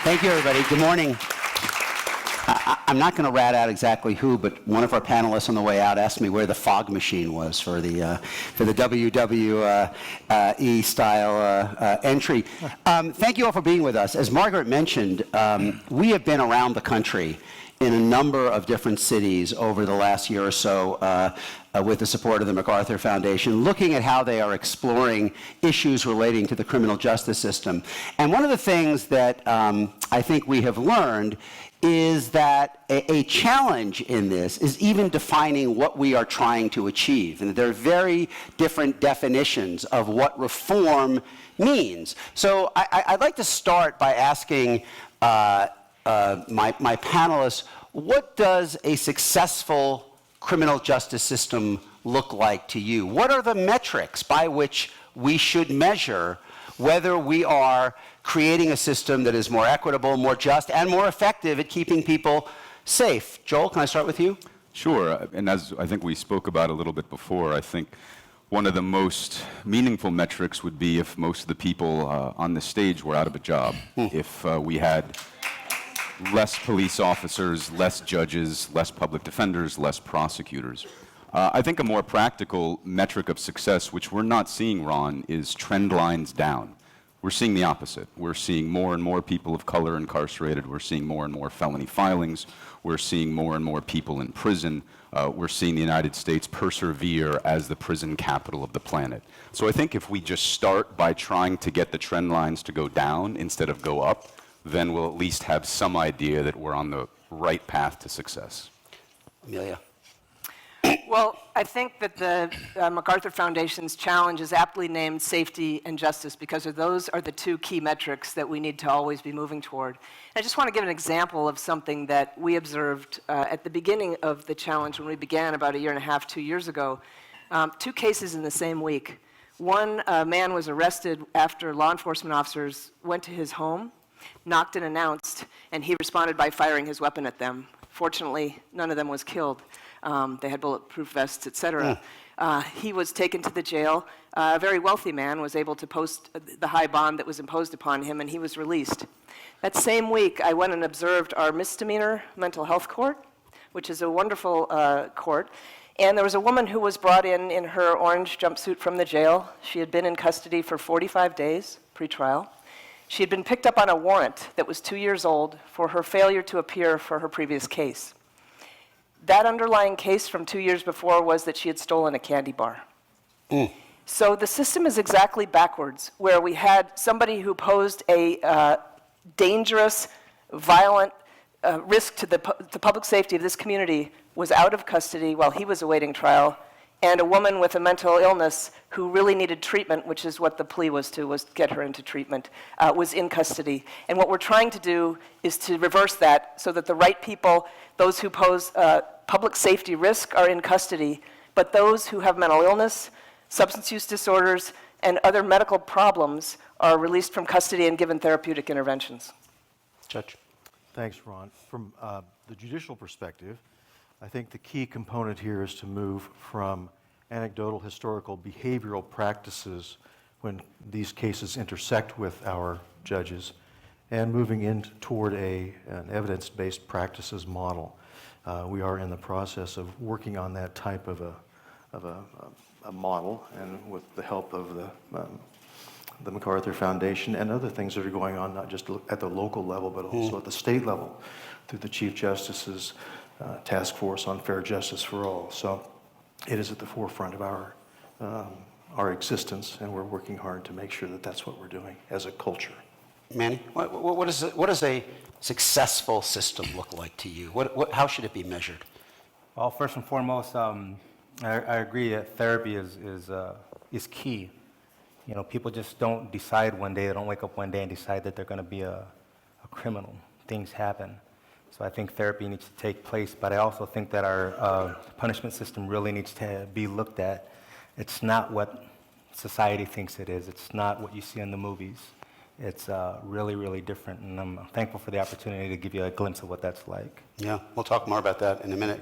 Thank you, everybody. Good morning. I'm not going to rat out exactly who, but one of our panelists on the way out asked me where the fog machine was for the WWE style entry. Thank you all for being with us. As Margaret mentioned, we have been around the country in a number of different cities over the last year or so with the support of the MacArthur Foundation, looking at how they are exploring issues relating to the criminal justice system. And one of the things that I think we have learned is that a challenge in this is even defining what we are trying to achieve. And there are very different definitions of what reform means. So I'd like to start by asking my panelists, what does a successful criminal justice system look like to you? What are the metrics by which we should measure whether we are creating a system that is more equitable, more just, and more effective at keeping people safe? Joel, can I start with you? Sure, and as I think we spoke about a little bit before, I think one of the most meaningful metrics would be if most of the people on the stage were out of a job. If we had less police officers, less judges, less public defenders, less prosecutors. I think a more practical metric of success, which we're not seeing, Ron, is trend lines down. We're seeing the opposite. We're seeing more and more people of color incarcerated. We're seeing more and more felony filings. We're seeing more and more people in prison. We're seeing the United States persevere as the prison capital of the planet. So I think if we just start by trying to get the trend lines to go down instead of go up, then we'll at least have some idea that we're on the right path to success. Amelia. Well, I think that the MacArthur Foundation's challenge is aptly named safety and justice because those are the two key metrics that we need to always be moving toward. And I just want to give an example of something that we observed at the beginning of the challenge when we began about a year and a half, 2 years ago. 2 cases in the same week. One man was arrested after law enforcement officers went to his home, knocked and announced, and he responded by firing his weapon at them. Fortunately, none of them was killed. They had bulletproof vests, et cetera. He was taken to the jail. A very wealthy man was able to post the high bond that was imposed upon him, and he was released. That same week, I went and observed our misdemeanor mental health court, which is a wonderful court. And there was a woman who was brought in her orange jumpsuit from the jail. She had been in custody for 45 days, pre-trial. She had been picked up on a warrant that was 2 years old for her failure to appear for her previous case. That underlying case from 2 years before was that she had stolen a candy bar. So the system is exactly backwards, where we had somebody who posed a dangerous, violent risk to the public safety of this community was out of custody while he was awaiting trial, and a woman with a mental illness who really needed treatment, which is what the plea was get her into treatment, was in custody. And what we're trying to do is to reverse that so that the right people, those who pose public safety risk, are in custody, but those who have mental illness, substance use disorders, and other medical problems are released from custody and given therapeutic interventions. Judge. Thanks, Ron. From the judicial perspective, I think the key component here is to move from anecdotal, historical, behavioral practices when these cases intersect with our judges and moving in toward an evidence-based practices model. We are in the process of working on that type of a model, and with the help of the MacArthur Foundation and other things that are going on, not just at the local level, but also at the state level through the Chief Justice's Task Force on Fair Justice for All. So it is at the forefront of our existence, and we're working hard to make sure that that's what we're doing as a culture. Manny, what does a successful system look like to you? How should it be measured? Well, first and foremost, I agree that therapy is key. You know, people just don't decide one day, they don't wake up one day and decide that they're going to be a criminal. Things happen. So I think therapy needs to take place, but I also think that our punishment system really needs to be looked at. It's not what society thinks it is. It's not what you see in the movies. It's really, really different, and I'm thankful for the opportunity to give you a glimpse of what that's like. Yeah, we'll talk more about that in a minute.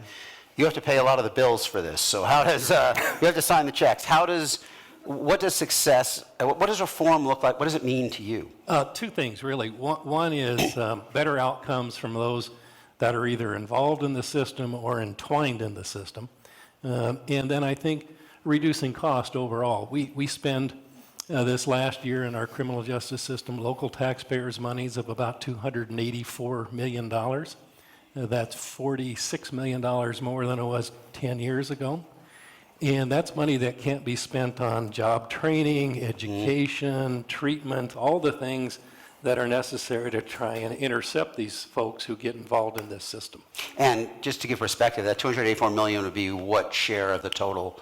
You have to pay a lot of the bills for this, so how does, you have to sign the checks. How does what does success, what does reform look like? What does it mean to you? Two things, really. One is better outcomes from those that are either involved in the system or entwined in the system. And then I think reducing cost overall. We spend this last year in our criminal justice system local taxpayers' monies of about $284 million. That's $46 million more than it was 10 years ago. And that's money that can't be spent on job training, education, treatment, all the things that are necessary to try and intercept these folks who get involved in this system. And just to give perspective, that $284 million would be what share of the total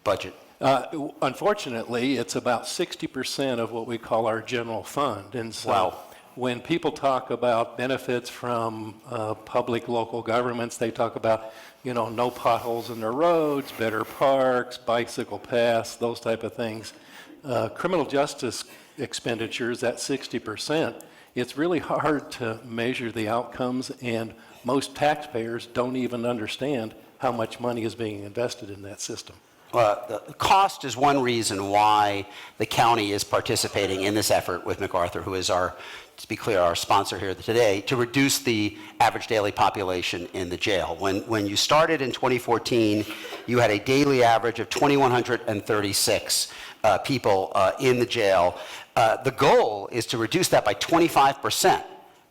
budget? Unfortunately, it's about 60% of what we call our general fund. And so Wow. when people talk about benefits from public local governments, they talk about, no potholes in the roads, better parks, bicycle paths, those type of things. Criminal justice expenditures, at 60%, it's really hard to measure the outcomes, and most taxpayers don't even understand how much money is being invested in that system. The cost is one reason why the county is participating in this effort with MacArthur, who is to be clear, our sponsor here today, to reduce the average daily population in the jail. When you started in 2014, you had a daily average of 2,136 people in the jail. The goal is to reduce that by 25%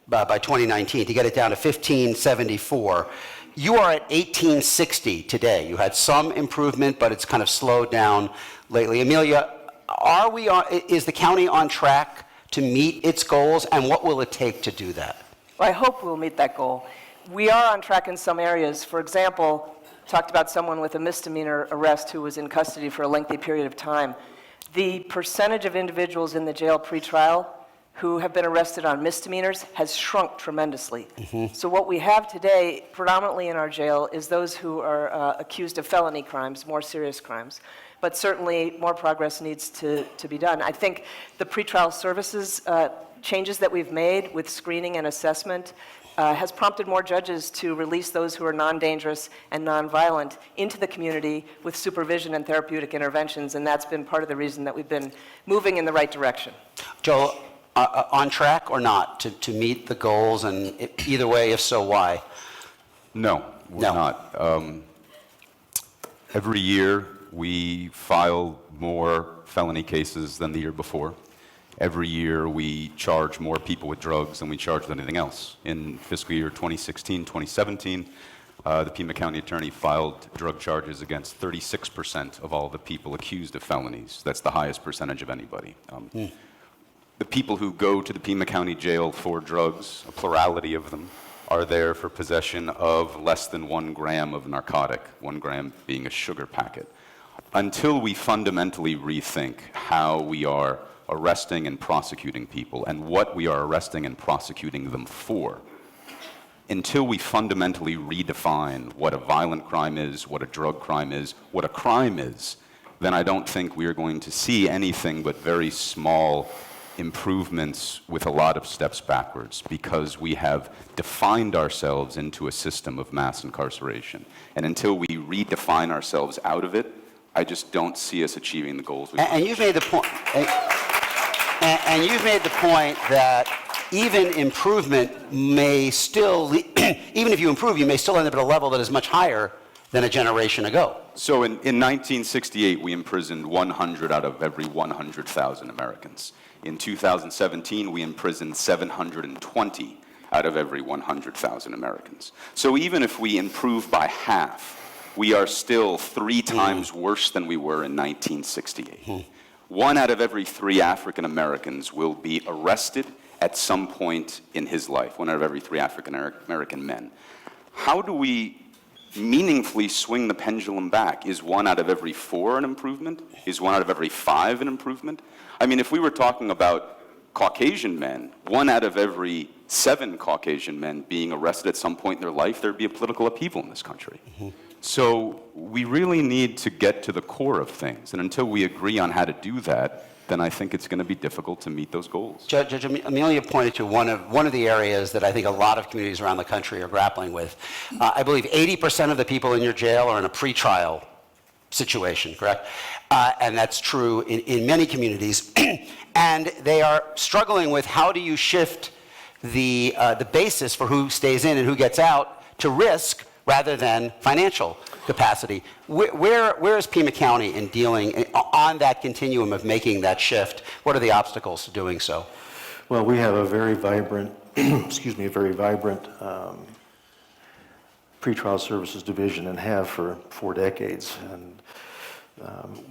by 2019, to get it down to 1,574. You are at 1860 today. You had some improvement, but it's kind of slowed down lately. Amelia, is the county on track to meet its goals, and what will it take to do that? Well, I hope we'll meet that goal. We are on track in some areas. For example, talked about someone with a misdemeanor arrest who was in custody for a lengthy period of time. The percentage of individuals in the jail pretrial who have been arrested on misdemeanors has shrunk tremendously. So what we have today, predominantly in our jail, is those who are accused of felony crimes, more serious crimes. But certainly more progress needs to be done. I think the pretrial services changes that we've made with screening and assessment has prompted more judges to release those who are non-dangerous and non-violent into the community with supervision and therapeutic interventions, and that's been part of the reason that we've been moving in the right direction. Joel, on track or not to meet the goals, and either way, if so, why? No, we're not. Every year, we file more felony cases than the year before. Every year, we charge more people with drugs than we charge with anything else. In fiscal year 2016, 2017, the Pima County Attorney filed drug charges against 36% of all the people accused of felonies. That's the highest percentage of anybody. The people who go to the Pima County Jail for drugs, a plurality of them, are there for possession of less than 1 gram of narcotic, 1 gram being a sugar packet. Until we fundamentally rethink how we are arresting and prosecuting people and what we are arresting and prosecuting them for, until we fundamentally redefine what a violent crime is, what a drug crime is, what a crime is, then I don't think we are going to see anything but very small improvements with a lot of steps backwards, because we have defined ourselves into a system of mass incarceration. And until we redefine ourselves out of it, I just don't see us achieving the goals we want. And you've made the point, and you've made the point that even improvement may still, even if you improve, you may still end up at a level that is much higher than a generation ago. So in 1968, we imprisoned 100 out of every 100,000 Americans. In 2017, we imprisoned 720 out of every 100,000 Americans. So even if we improve by half, we are still 3 times worse than we were in 1968. 1 out of every 3 African Americans will be arrested at some point in his life, 1 out of every 3 African American men. How do we meaningfully swing the pendulum back? Is 1 out of every 4 an improvement? Is 1 out of every 5 an improvement? I mean, if we were talking about Caucasian men, 1 out of every 7 Caucasian men being arrested at some point in their life, there'd be a political upheaval in this country. So we really need to get to the core of things. And until we agree on how to do that, then I think it's going to be difficult to meet those goals. Judge Amelia pointed to one of the areas that I think a lot of communities around the country are grappling with. I believe 80% of the people in your jail are in a pretrial situation, correct? And that's true in many communities. And they are struggling with how do you shift the basis for who stays in and who gets out to risk rather than financial capacity. Where is Pima County in dealing on that continuum of making that shift? What are the obstacles to doing so? Well, we have a very vibrant, excuse me, a very vibrant pretrial services division and have for 4 decades. And,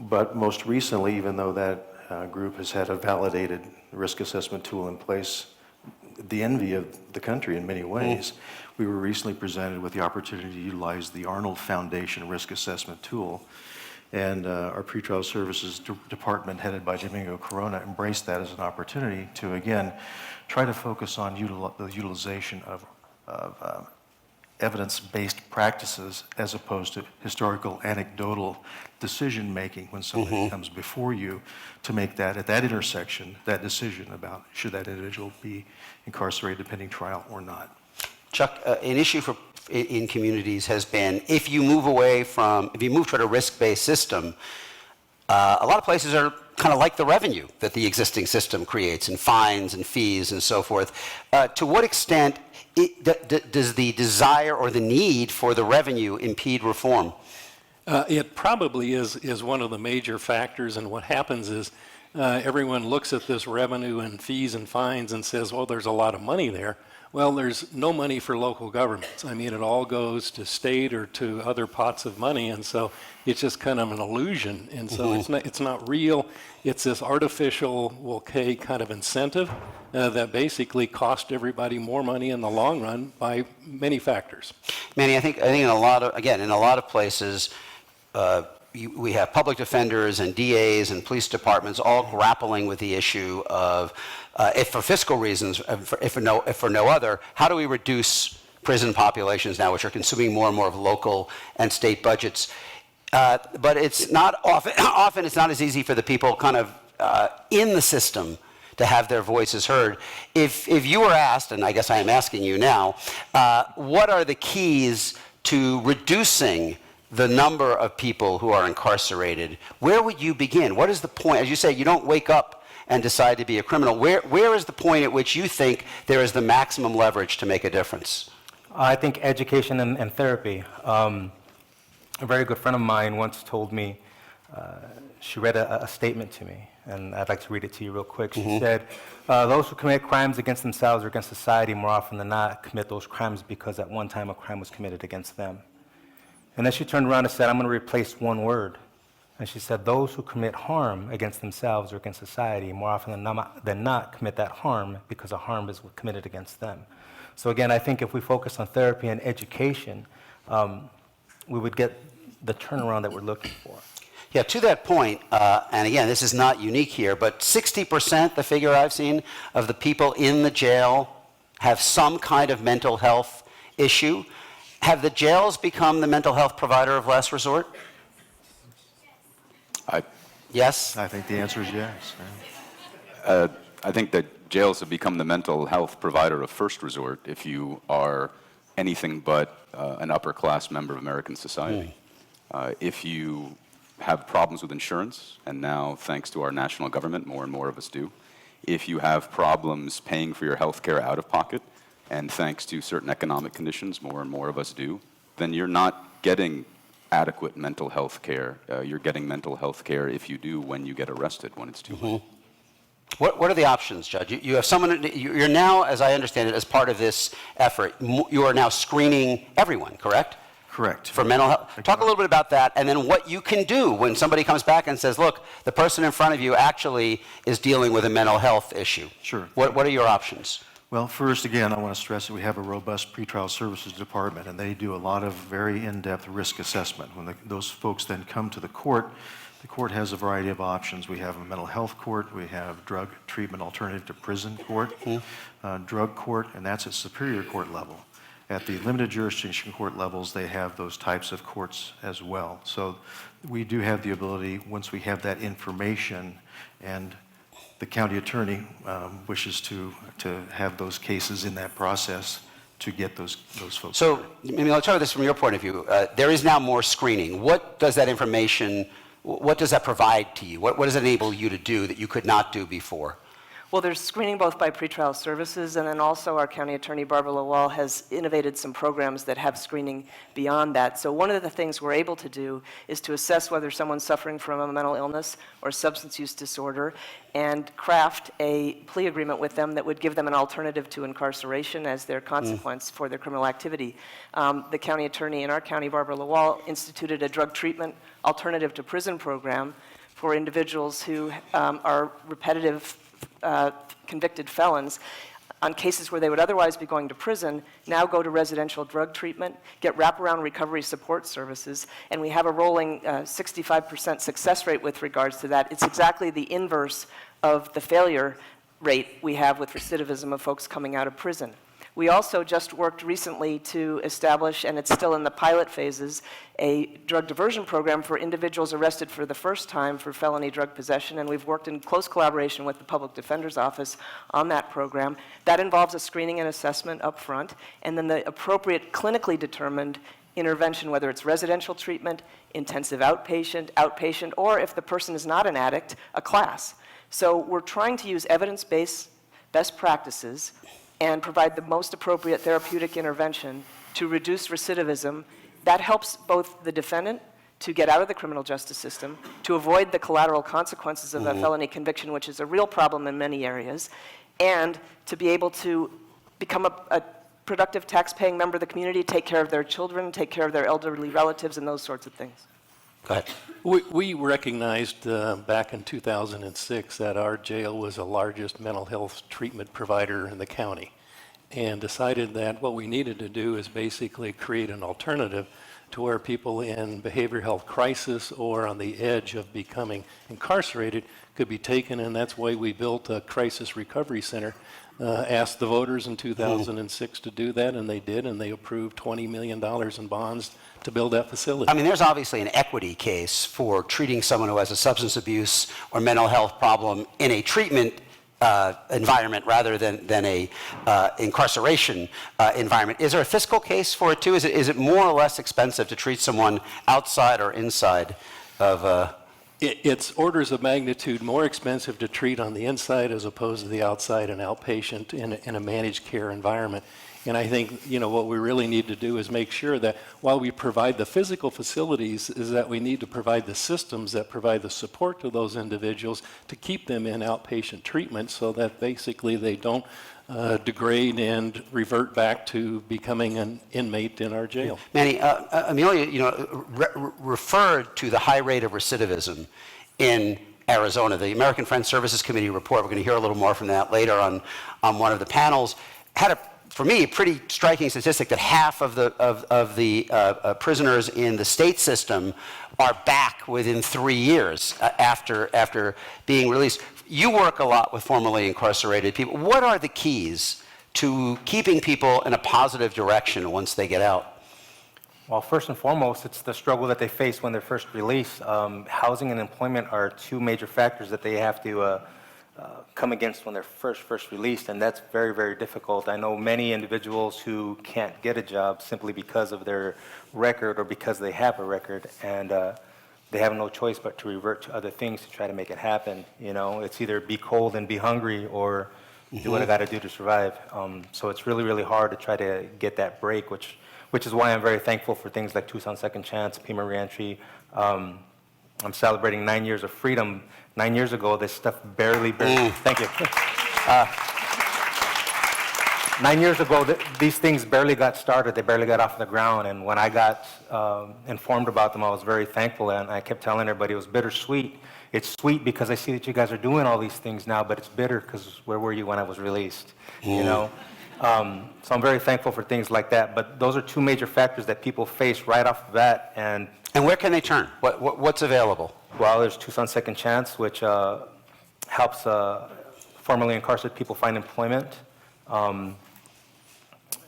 but most recently, even though that group has had a validated risk assessment tool in place, the envy of the country in many ways, we were recently presented with the opportunity to utilize the Arnold Foundation risk assessment tool. And our pretrial services department, headed by Domingo Corona, embraced that as an opportunity to, again, try to focus on the utilization of evidence-based practices as opposed to historical, anecdotal decision-making when somebody comes before you to make that, at that intersection, that decision about should that individual be incarcerated pending trial or not. Chuck, an issue in communities has been if you move toward a risk-based system, a lot of places are kind of like the revenue that the existing system creates, and fines and fees and so forth. To what extent does the desire or the need for the revenue impede reform? It probably is one of the major factors, and what happens is everyone looks at this revenue and fees and fines and says, well, there's a lot of money there. Well, there's no money for local governments. I mean, it all goes to state or to other pots of money, and so it's just kind of an illusion. And so it's not real. It's this artificial, okay, kind of incentive that basically cost everybody more money in the long run by many factors. Manny, I think in a lot of places, we have public defenders and DAs and police departments all grappling with the issue of, if for fiscal reasons, if for no other, how do we reduce prison populations now, which are consuming more and more of local and state budgets? But it's not often it's not as easy for the people kind of in the system to have their voices heard. If you were asked, and I guess I am asking you now, what are the keys to reducing the number of people who are incarcerated? Where would you begin? What is the point? As you say, you don't wake up and decide to be a criminal. Where is the point at which you think there is the maximum leverage to make a difference? I think education and therapy. A very good friend of mine once told me, she read a statement to me, and I'd like to read it to you real quick. She said, those who commit crimes against themselves or against society more often than not commit those crimes because at one time a crime was committed against them. And then she turned around and said, I'm going to replace one word. And she said, those who commit harm against themselves or against society more often than not commit that harm because a harm is committed against them. So again, I think if we focus on therapy and education, we would get the turnaround that we're looking for. Yeah, to that point, and again, this is not unique here, but 60%, the figure I've seen, of the people in the jail have some kind of mental health issue. Have the jails become the mental health provider of last resort? Yes? I think the answer is yes. I think that jails have become the mental health provider of first resort if you are anything but an upper-class member of American society. If you have problems with insurance, and now, thanks to our national government, more and more of us do. If you have problems paying for your health care out of pocket, and thanks to certain economic conditions, more and more of us do, then you're not getting adequate mental health care. You're getting mental health care if you do when you get arrested, when it's too late. What are the options, Judge? You have someone, you're now, as I understand it, as part of this effort, you are now screening everyone, correct? Correct. For mental health. Talk a little bit about that, and then what you can do when somebody comes back and says, look, the person in front of you actually is dealing with a mental health issue. Sure. What are your options? Well, first, again, I want to stress that we have a robust pretrial services department, and they do a lot of very in-depth risk assessment. When those folks then come to the court has a variety of options. We have a mental health court, we have drug treatment alternative to prison court, drug court, and that's at superior court level. At the limited jurisdiction court levels, they have those types of courts as well. So we do have the ability, once we have that information and the county attorney wishes to have those cases in that process, to get those folks. So, maybe let's start with this from your point of view. There is now more screening. What does that information, what does that provide to you? What does it enable you to do that you could not do before? Well, there's screening both by pretrial services, and then also our county attorney, Barbara Lawal, has innovated some programs that have screening beyond that. So one of the things we're able to do is to assess whether someone's suffering from a mental illness or substance use disorder and craft a plea agreement with them that would give them an alternative to incarceration as their consequence for their criminal activity. The county attorney in our county, Barbara Lawal, instituted a drug treatment alternative to prison program for individuals who are repetitive convicted felons on cases where they would otherwise be going to prison, now go to residential drug treatment, get wraparound recovery support services, and we have a rolling 65% success rate with regards to that. It's exactly the inverse of the failure rate we have with recidivism of folks coming out of prison. We also just worked recently to establish, and it's still in the pilot phases, a drug diversion program for individuals arrested for the first time for felony drug possession, and we've worked in close collaboration with the Public Defender's Office on that program. That involves a screening and assessment up front, and then the appropriate clinically determined intervention, whether it's residential treatment, intensive outpatient, or if the person is not an addict, a class. So we're trying to use evidence-based best practices and provide the most appropriate therapeutic intervention to reduce recidivism. That helps both the defendant to get out of the criminal justice system, to avoid the collateral consequences of a felony conviction, which is a real problem in many areas, and to be able to become a productive tax-paying member of the community, take care of their children, take care of their elderly relatives, and those sorts of things. Go ahead. We recognized back in 2006 that our jail was the largest mental health treatment provider in the county, and decided that what we needed to do is basically create an alternative to where people in behavioral health crisis or on the edge of becoming incarcerated could be taken, and that's why we built a crisis recovery center. Asked the voters in 2006 to do that, and they did, and they approved $20 million in bonds to build that facility. I mean, there's obviously an equity case for treating someone who has a substance abuse or mental health problem in a treatment environment rather than a incarceration environment. Is there a fiscal case for it too? Is it more or less expensive to treat someone outside or inside of It's orders of magnitude more expensive to treat on the inside as opposed to the outside and outpatient in a managed care environment. And I think, what we really need to do is make sure that while we provide the physical facilities, is that we need to provide the systems that provide the support to those individuals to keep them in outpatient treatment so that basically they don't degrade and revert back to becoming an inmate in our jail. Manny, Amelia, referred to the high rate of recidivism in Arizona. The American Friends Services Committee report, we're going to hear a little more from that later on one of the panels, had for me, a pretty striking statistic that half of the prisoners in the state system are back within 3 years after being released. You work a lot with formerly incarcerated people. What are the keys to keeping people in a positive direction once they get out? Well, first and foremost, it's the struggle that they face when they're first released. Housing and employment are two major factors that they have to come against when they're first released, and that's very, very difficult. I know many individuals who can't get a job simply because of their record or because they have a record, and they have no choice but to revert to other things to try to make it happen. It's either be cold and be hungry or do what I got to do to survive. So it's really, really hard to try to get that break, which is why I'm very thankful for things like Tucson Second Chance, Pima Reentry. I'm celebrating 9 years of freedom. 9 years ago, this stuff barely thank you. 9 years ago, these things barely got started. They barely got off the ground. And when I got informed about them, I was very thankful. And I kept telling everybody it was bittersweet. It's sweet because I see that you guys are doing all these things now, but it's bitter because where were you when I was released? So I'm very thankful for things like that. But those are two major factors that people face right off the bat. And where can they turn? What's available? Well, there's Tucson Second Chance, which helps formerly incarcerated people find employment.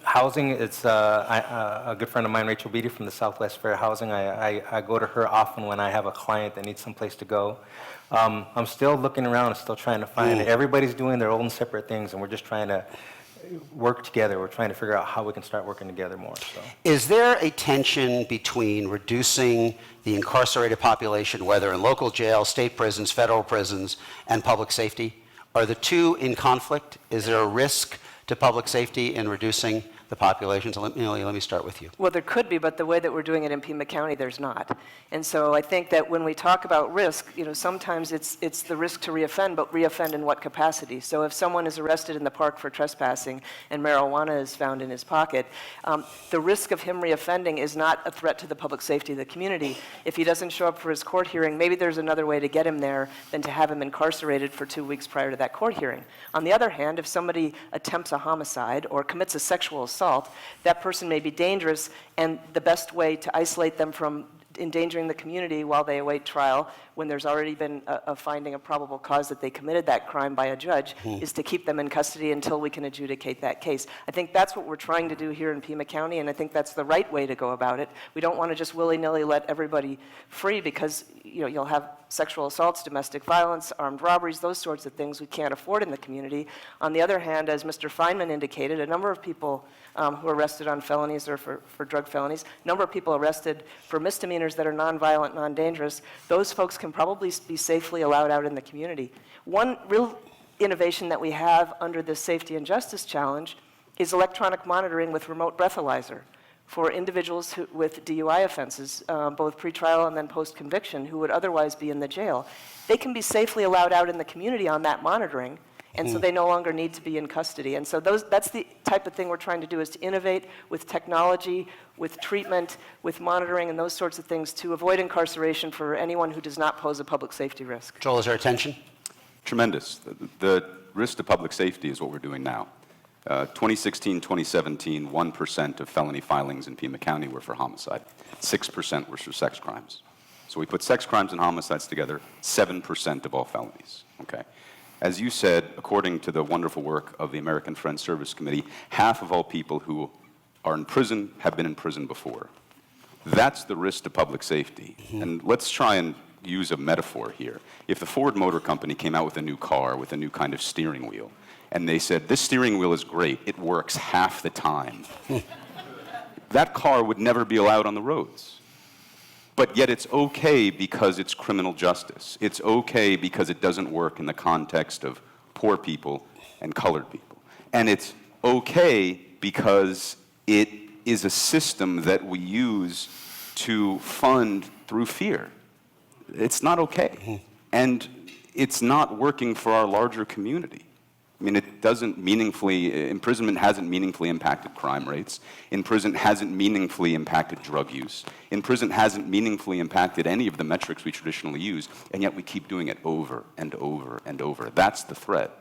Housing, it's a good friend of mine, Rachel Beatty from the Southwest Fair Housing. I go to her often when I have a client that needs someplace to go. I'm still looking around and still trying to find it. Everybody's doing their own separate things, and we're just trying to work together. We're trying to figure out how we can start working together more. So. Is there a tension between reducing the incarcerated population, whether in local jails, state prisons, federal prisons, and public safety? Are the two in conflict? Is there a risk to public safety in reducing the population? So Amelia, let me start with you. Well, there could be, but the way that we're doing it in Pima County, there's not. And so I think that when we talk about risk, sometimes it's the risk to reoffend, but reoffend in what capacity? So if someone is arrested in the park for trespassing and marijuana is found in his pocket, the risk of him reoffending is not a threat to the public safety of the community. If he doesn't show up for his court hearing, maybe there's another way to get him there than to have him incarcerated for 2 weeks prior to that court hearing. On the other hand, if somebody attempts a homicide or commits a sexual assault, that person may be dangerous, and the best way to isolate them from endangering the community while they await trial, when there's already been a finding of probable cause that they committed that crime by a judge, is to keep them in custody until we can adjudicate that case. I think that's what we're trying to do here in Pima County, and I think that's the right way to go about it. We don't want to just willy-nilly let everybody free, because you'll have sexual assaults, domestic violence, armed robberies, those sorts of things we can't afford in the community. On the other hand, as Mr. Feinman indicated, a number of people who are arrested on felonies or for drug felonies, a number of people arrested for misdemeanors that are nonviolent, non-dangerous, those folks can probably be safely allowed out in the community. One real innovation that we have under this Safety and Justice Challenge is electronic monitoring with remote breathalyzer for individuals with DUI offenses, both pretrial and then post-conviction, who would otherwise be in the jail. They can be safely allowed out in the community on that monitoring, and so they no longer need to be in custody. And so that's the type of thing we're trying to do, is to innovate with technology, with treatment, with monitoring, and those sorts of things to avoid incarceration for anyone who does not pose a public safety risk. Joel, is there attention? Tremendous. The risk to public safety is what we're doing now. 2016, 2017, 1% of felony filings in Pima County were for homicide. 6% were for sex crimes. So we put sex crimes and homicides together, 7% of all felonies, okay? As you said, according to the wonderful work of the American Friends Service Committee, half of all people who are in prison have been in prison before. That's the risk to public safety. And let's try and use a metaphor here. If the Ford Motor Company came out with a new car with a new kind of steering wheel, and they said, this steering wheel is great, it works half the time, that car would never be allowed on the roads. But yet it's okay because it's criminal justice. It's okay because it doesn't work in the context of poor people and colored people. And it's okay because it is a system that we use to fund through fear. It's not okay. And it's not working for our larger community. I mean, it doesn't meaningfully, imprisonment hasn't meaningfully impacted crime rates. Imprisonment hasn't meaningfully impacted drug use. Imprisonment hasn't meaningfully impacted any of the metrics we traditionally use, and yet we keep doing it over and over and over. That's the threat.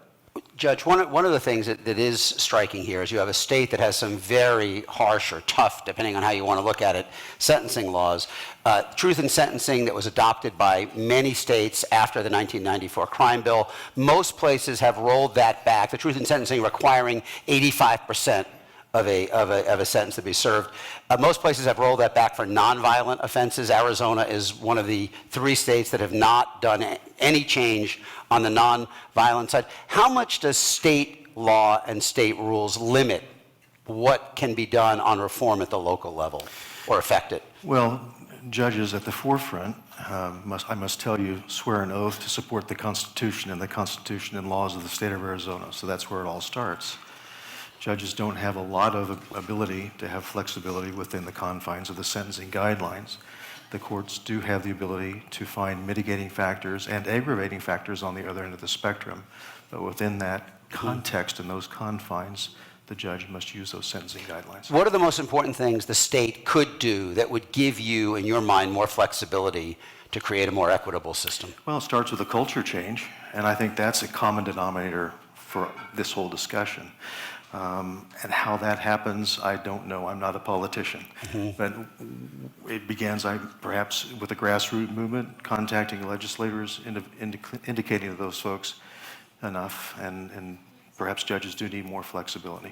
Judge, one of the things that is striking here is you have a state that has some very harsh or tough, depending on how you want to look at it, sentencing laws. Truth in sentencing that was adopted by many states after the 1994 crime bill. Most places have rolled that back. The truth in sentencing requiring 85% of a sentence to be served. Most places have rolled that back for nonviolent offenses. Arizona is one of the 3 states that have not done any change on the nonviolent side. How much does state law and state rules limit what can be done on reform at the local level or affect it? Well, judges at the forefront, I must tell you, swear an oath to support the Constitution and laws of the state of Arizona. So that's where it all starts. Judges don't have a lot of ability to have flexibility within the confines of the sentencing guidelines. The courts do have the ability to find mitigating factors and aggravating factors on the other end of the spectrum. But within that context and those confines, the judge must use those sentencing guidelines. What are the most important things the state could do that would give you, in your mind, more flexibility to create a more equitable system? Well, it starts with a culture change, and I think that's a common denominator for this whole discussion. And how that happens, I don't know. I'm not a politician. But it begins, perhaps, with a grassroots movement, contacting legislators, indicating to those folks enough, and perhaps judges do need more flexibility.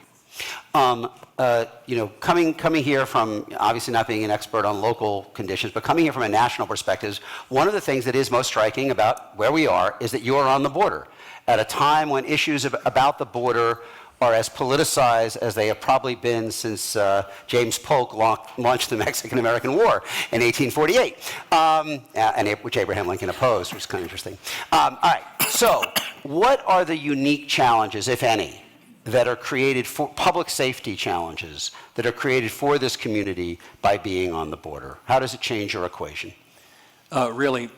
Coming here from, obviously not being an expert on local conditions, but coming here from a national perspective, one of the things that is most striking about where we are is that you are on the border at a time when issues about the border are as politicized as they have probably been since James Polk launched the Mexican-American War in 1848, which Abraham Lincoln opposed, which is kind of interesting. All right, so what are the unique challenges, if any, that are created for public safety challenges that are created for this community by being on the border? How does it change your equation? Really,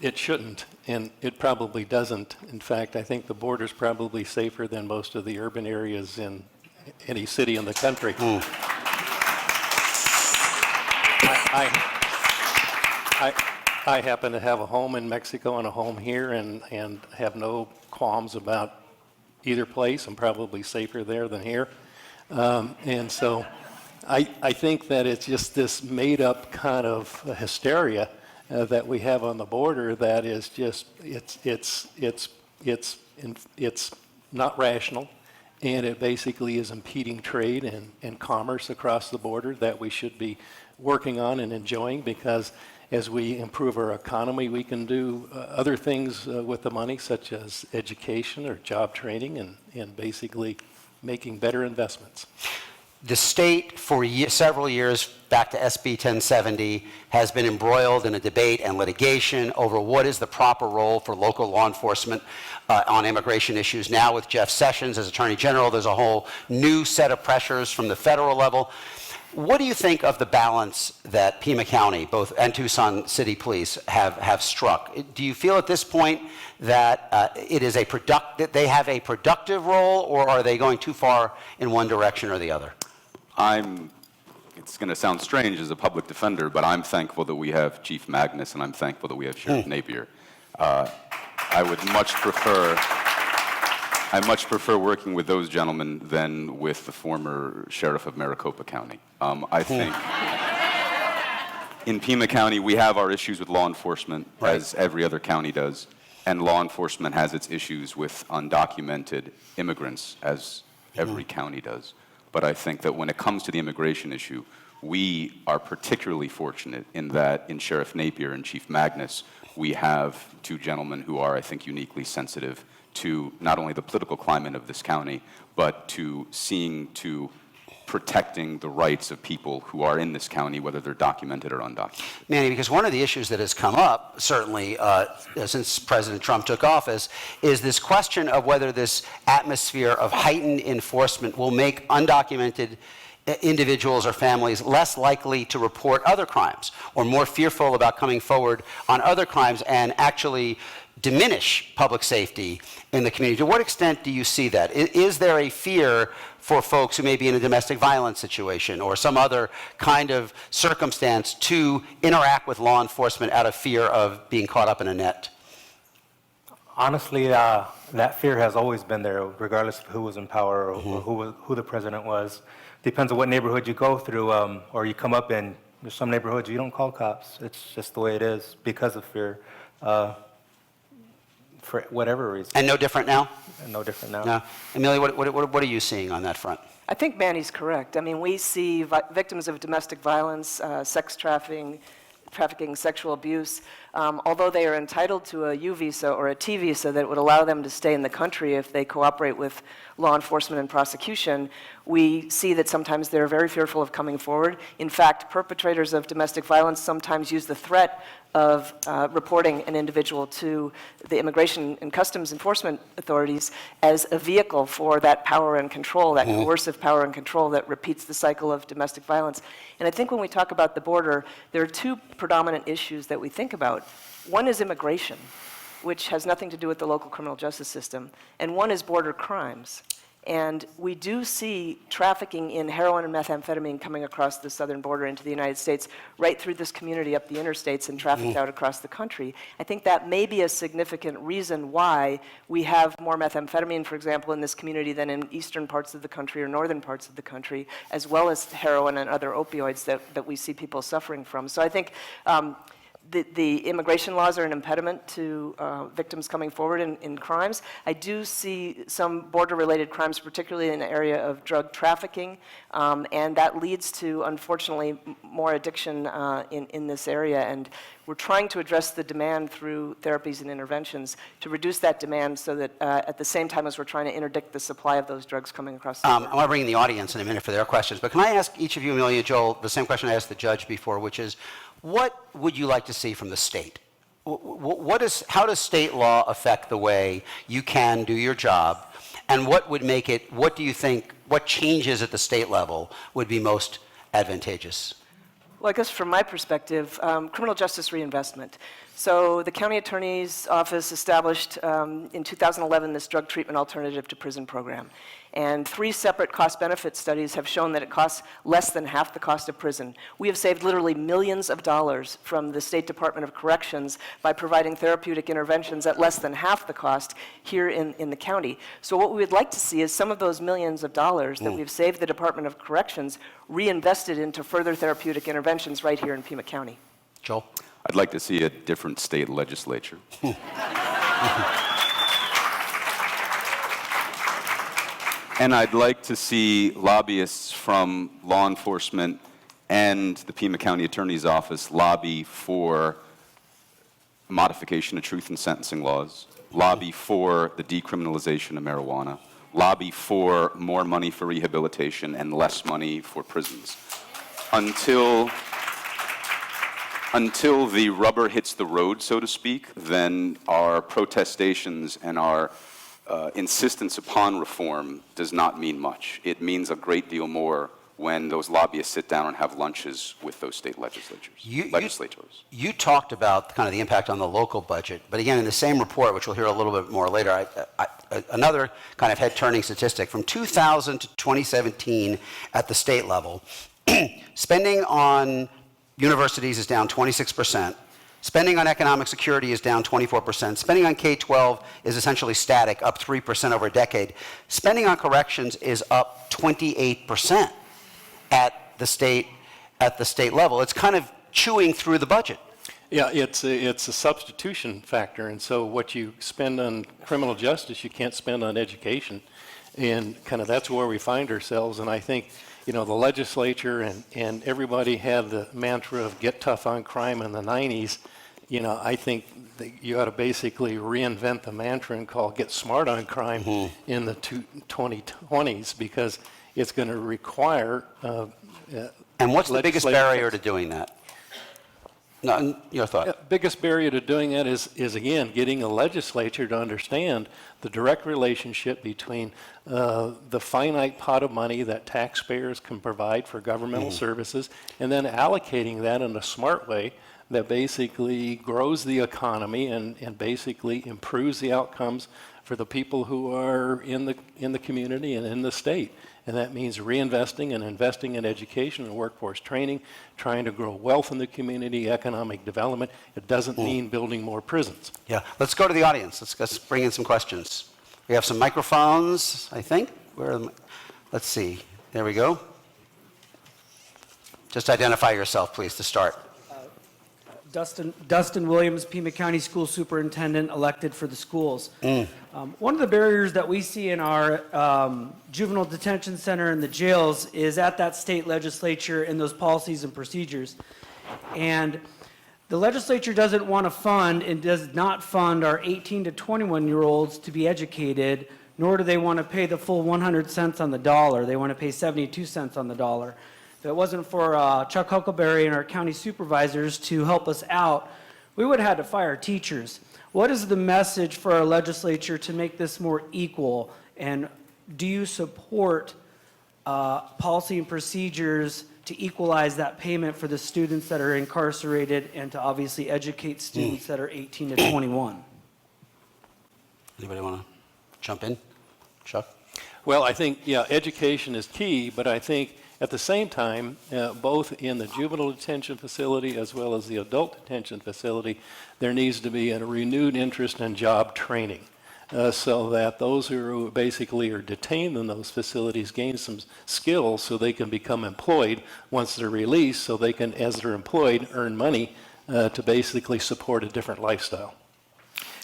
it shouldn't, and it probably doesn't. In fact, I think the border's probably safer than most of the urban areas in any city in the country. I happen to have a home in Mexico and a home here, and have no qualms about either place. I'm probably safer there than here. And so I think that it's just this made-up kind of hysteria that we have on the border that is just, it's not rational, and it basically is impeding trade and commerce across the border that we should be working on and enjoying, because as we improve our economy, we can do other things with the money, such as education or job training, and basically making better investments. The state, for several years, back to SB 1070, has been embroiled in a debate and litigation over what is the proper role for local law enforcement on immigration issues. Now with Jeff Sessions as Attorney General, there's a whole new set of pressures from the federal level. What do you think of the balance that Pima County, and Tucson City Police have struck? Do you feel at this point that that they have a productive role, or are they going too far in one direction or the other? It's going to sound strange as a public defender, but I'm thankful that we have Chief Magnus, and I'm thankful that we have Sheriff Napier. I much prefer working with those gentlemen than with the former sheriff of Maricopa County. I think in Pima County, we have our issues with law enforcement, as every other county does, and law enforcement has its issues with undocumented immigrants, as every county does. But I think that when it comes to the immigration issue, we are particularly fortunate in that in Sheriff Napier and Chief Magnus, we have two gentlemen who are, I think, uniquely sensitive to not only the political climate of this county, but to seeing to protecting the rights of people who are in this county, whether they're documented or undocumented. Manny, because one of the issues that has come up, certainly since President Trump took office, is this question of whether this atmosphere of heightened enforcement will make undocumented individuals or families less likely to report other crimes, or more fearful about coming forward on other crimes, and actually diminish public safety in the community. To what extent do you see that? Is there a fear for folks who may be in a domestic violence situation or some other kind of circumstance to interact with law enforcement out of fear of being caught up in a net? Honestly, that fear has always been there, regardless of who was in power or who the president was. Depends on what neighborhood you go through, or you come up in. There's some neighborhoods you don't call cops. It's just the way it is because of fear. For whatever reason. And no different now? No different now. No. Amelia, what are you seeing on that front? I think Manny's correct. I mean, we see victims of domestic violence, sex trafficking, sexual abuse, although they are entitled to a U visa or a T visa that would allow them to stay in the country if they cooperate with law enforcement and prosecution, we see that sometimes they're very fearful of coming forward. In fact, perpetrators of domestic violence sometimes use the threat of reporting an individual to the Immigration and Customs Enforcement authorities as a vehicle for that power and control, that coercive power and control that repeats the cycle of domestic violence. And I think when we talk about the border, there are two predominant issues that we think about. One is immigration, which has nothing to do with the local criminal justice system, and one is border crimes. And we do see trafficking in heroin and methamphetamine coming across the southern border into the United States, right through this community up the interstates and trafficked out across the country. I think that may be a significant reason why we have more methamphetamine, for example, in this community than in eastern parts of the country or northern parts of the country, as well as heroin and other opioids that we see people suffering from. So I think the immigration laws are an impediment to victims coming forward in crimes. I do see some border-related crimes, particularly in the area of drug trafficking, and that leads to, unfortunately, more addiction in this area. And we're trying to address the demand through therapies and interventions to reduce that demand so that at the same time as we're trying to interdict the supply of those drugs coming across the I border. want to bring in the audience in a minute for their questions, but can I ask each of you, Amelia, Joel, the same question I asked the judge before, which is, what would you like to see from the state? How does state law affect the way you can do your job, and what do you think, what changes at the state level would be most advantageous? Well, I guess from my perspective, criminal justice reinvestment. So the county attorney's office established in 2011 this drug treatment alternative to prison program. And 3 separate cost-benefit studies have shown that it costs less than half the cost of prison. We have saved literally millions of dollars from the State Department of Corrections by providing therapeutic interventions at less than half the cost here in the county. So what we would like to see is some of those millions of dollars that we've saved the Department of Corrections reinvested into further therapeutic interventions right here in Pima County. Joel? I'd like to see a different state legislature. And I'd like to see lobbyists from law enforcement and the Pima County Attorney's Office lobby for modification of truth in sentencing laws, lobby for the decriminalization of marijuana, lobby for more money for rehabilitation and less money for prisons. Until the rubber hits the road, so to speak, then our protestations and our insistence upon reform does not mean much. It means a great deal more when those lobbyists sit down and have lunches with those state legislators. You talked about kind of the impact on the local budget, but again, in the same report, which we'll hear a little bit more later, another kind of head-turning statistic, from 2000 to 2017 at the state level, spending on universities is down 26%. Spending on economic security is down 24%. Spending on K-12 is essentially static, up 3% over a decade. Spending on corrections is up 28% at the state level. It's kind of chewing through the budget. Yeah, it's a substitution factor, and so what you spend on criminal justice, you can't spend on education, and kind of that's where we find ourselves. And I think, you know, the legislature and everybody had the mantra of get tough on crime in the 90s. You know, I think that you ought to basically reinvent the mantra and call get smart on crime in the 2020s, because it's going to require And what's the biggest barrier to doing that? No, your thought. Yeah, biggest barrier to doing that is again, getting a legislature to understand the direct relationship between the finite pot of money that taxpayers can provide for governmental services, and then allocating that in a smart way that basically grows the economy and basically improves the outcomes for the people who are in the community and in the state. And that means reinvesting and investing in education and workforce training, trying to grow wealth in the community, economic development. It doesn't mean building more prisons. Yeah, let's go to the audience. Let's bring in some questions. We have some microphones, I think. Let's see. There we go. Just identify yourself, please, to start. Dustin Williams, Pima County School Superintendent, elected for the schools. One of the barriers that we see in our juvenile detention center and the jails is at that state legislature and those policies and procedures. And the legislature doesn't want to fund and does not fund our 18 to 21-year-olds to be educated, nor do they want to pay the full 100 cents on the dollar. They want to pay 72 cents on the dollar. If it wasn't for Chuck Huckelberry and our county supervisors to help us out, we would have had to fire teachers. What is the message for our legislature to make this more equal? And do you support policy and procedures to equalize that payment for the students that are incarcerated and to obviously educate students that are 18 to 21? Anybody want to jump in? Chuck? Well, I think, yeah, education is key, but I think at the same time, both in the juvenile detention facility as well as the adult detention facility, there needs to be a renewed interest in job training so that those who basically are detained in those facilities gain some skills so they can become employed once they're released, so they can, as they're employed, earn money to basically support a different lifestyle.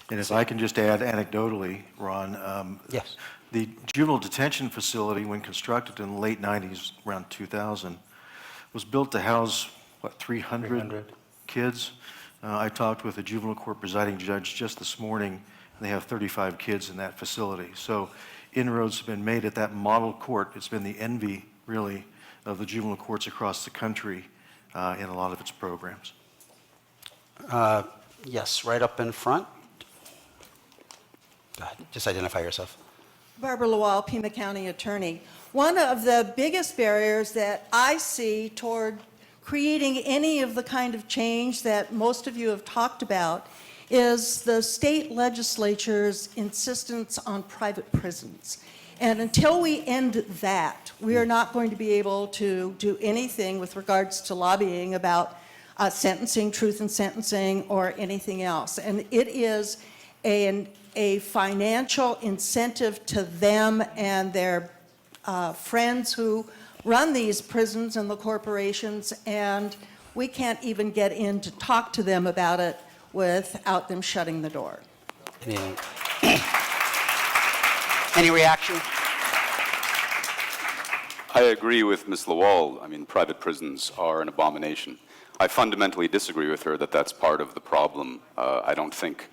And if I can just add anecdotally, Ron, Yes. the juvenile detention facility, when constructed in the late 90s, around 2000, was built to house, 300 kids? I talked with a juvenile court presiding judge just this morning, and they have 35 kids in that facility. So inroads have been made at that model court. It's been the envy, really, of the juvenile courts across the country in a lot of its programs. Yes, right up in front. Go ahead, just identify yourself. Barbara Lawal, Pima County Attorney. One of the biggest barriers that I see toward creating any of the kind of change that most of you have talked about is the state legislature's insistence on private prisons. And until we end that, we are not going to be able to do anything with regards to lobbying about sentencing, truth in sentencing, or anything else. And it is a financial incentive to them and their friends who run these prisons and the corporations, and we can't even get in to talk to them about it without them shutting the door. Any reaction? I agree with Ms. Lawal. I mean, private prisons are an abomination. I fundamentally disagree with her that that's part of the problem. I don't think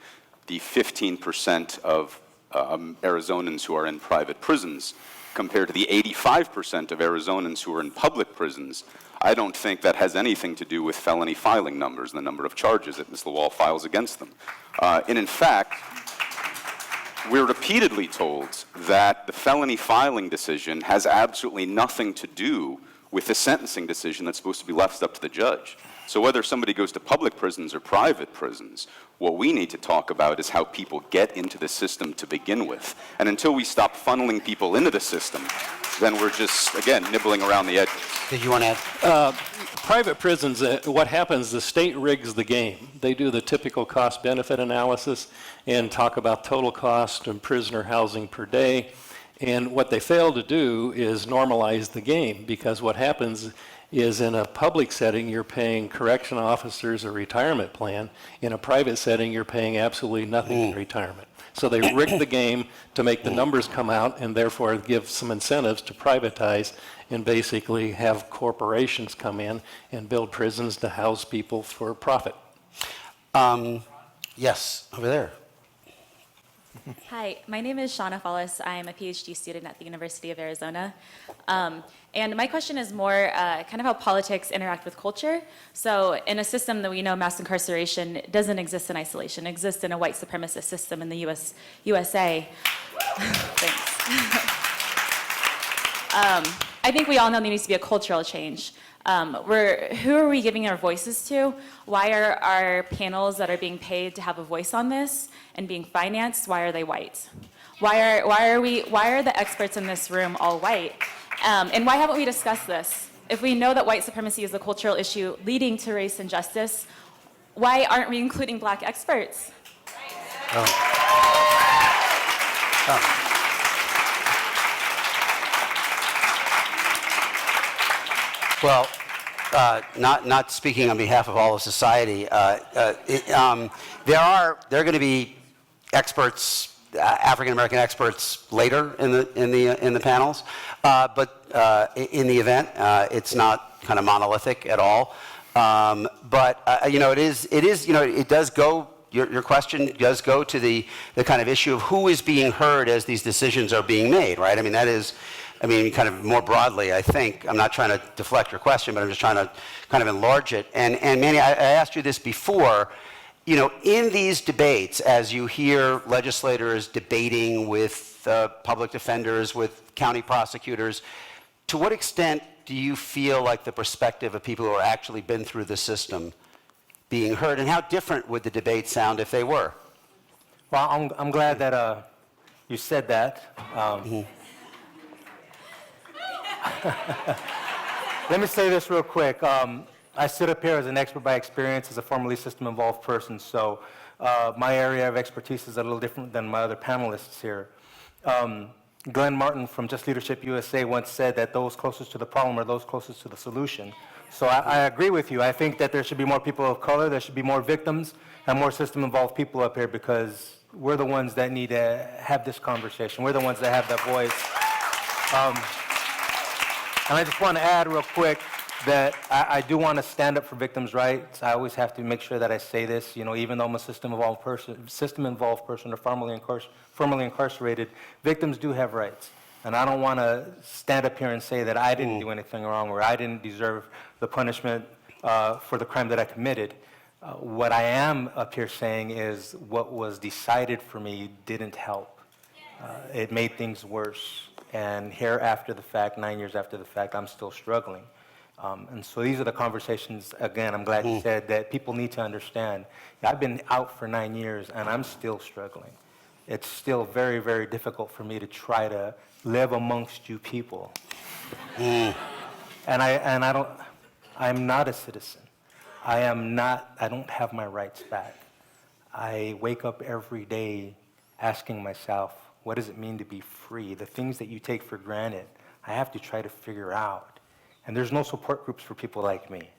the 15% of Arizonans who are in private prisons compared to the 85% of Arizonans who are in public prisons, I don't think that has anything to do with felony filing numbers and the number of charges that Ms. Lawal files against them. And in fact, we're repeatedly told that the felony filing decision has absolutely nothing to do with the sentencing decision that's supposed to be left up to the judge. So whether somebody goes to public prisons or private prisons, what we need to talk about is how people get into the system to begin with. And until we stop funneling people into the system, then we're just, again, nibbling around the edges. Did you want to add? Private prisons, what happens, the state rigs the game. They do the typical cost-benefit analysis and talk about total cost and prisoner housing per day. And what they fail to do is normalize the game, because what happens is in a public setting, you're paying correction officers a retirement plan. In a private setting, you're paying absolutely nothing in retirement. So they rig the game to make the numbers come out and therefore give some incentives to privatize and basically have corporations come in and build prisons to house people for profit. Yes, over there. Hi, my name is Shauna Follis. I am a PhD student at the University of Arizona. And my question is more kind of how politics interact with culture. So in a system that we know mass incarceration doesn't exist in isolation, it exists in a white supremacist system in the USA. Thanks. I think we all know there needs to be a cultural change. Who are we giving our voices to? Why are our panels that are being paid to have a voice on this and being financed, why are they white? Why are the experts in this room all white? And why haven't we discussed this? If we know that white supremacy is a cultural issue leading to race injustice, why aren't we including black experts? Well, not speaking on behalf of all of society, there are going to be experts, African American experts, later in the panels, but in the event, it's not kind of monolithic at all. But it does go. Your question does go to the kind of issue of who is being heard as these decisions are being made, right? I mean, that is. I mean, kind of more broadly, I think, I'm not trying to deflect your question, but I'm just trying to kind of enlarge it. And Manny, I asked you this before, in these debates, as you hear legislators debating with public defenders, with county prosecutors, to what extent do you feel like the perspective of people who have actually been through the system being heard, and how different would the debate sound if they were? Well, I'm glad that you said that. Let me say this real quick. I sit up here as an expert by experience, as a formerly system-involved person, so my area of expertise is a little different than my other panelists here. Glenn Martin from Just Leadership USA once said that those closest to the problem are those closest to the solution. So I agree with you. I think that there should be more people of color, there should be more victims, and more system-involved people up here, because we're the ones that need to have this conversation. We're the ones that have that voice. And I just want to add real quick, that I do want to stand up for victims' rights. I always have to make sure that I say this, even though I'm a system-involved person or formerly incarcerated, victims do have rights. And I don't want to stand up here and say that I didn't do anything wrong or I didn't deserve the punishment for the crime that I committed. What I am up here saying is what was decided for me didn't help. It made things worse. And here after the fact, 9 years after the fact, I'm still struggling. And so these are the conversations, again, I'm glad you said that people need to understand. I've been out for 9 years and I'm still struggling. It's still very, very difficult for me to try to live amongst you people. And I'm not a citizen. I don't have my rights back. I wake up every day asking myself, what does it mean to be free? The things that you take for granted, I have to try to figure out. And there's no support groups for people like me.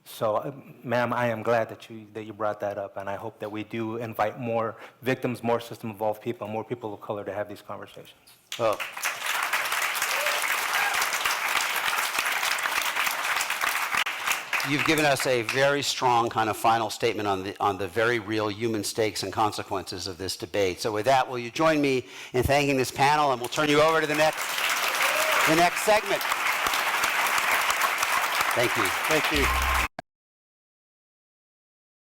So, ma'am, I am glad that you brought that up, and I hope that we do invite more victims, more system-involved people, and more people of color to have these conversations. Oh. You've given us a very strong kind of final statement on the very real human stakes and consequences of this debate. So with that, will you join me in thanking this panel, and we'll turn you over to the next segment. Thank you. Thank you.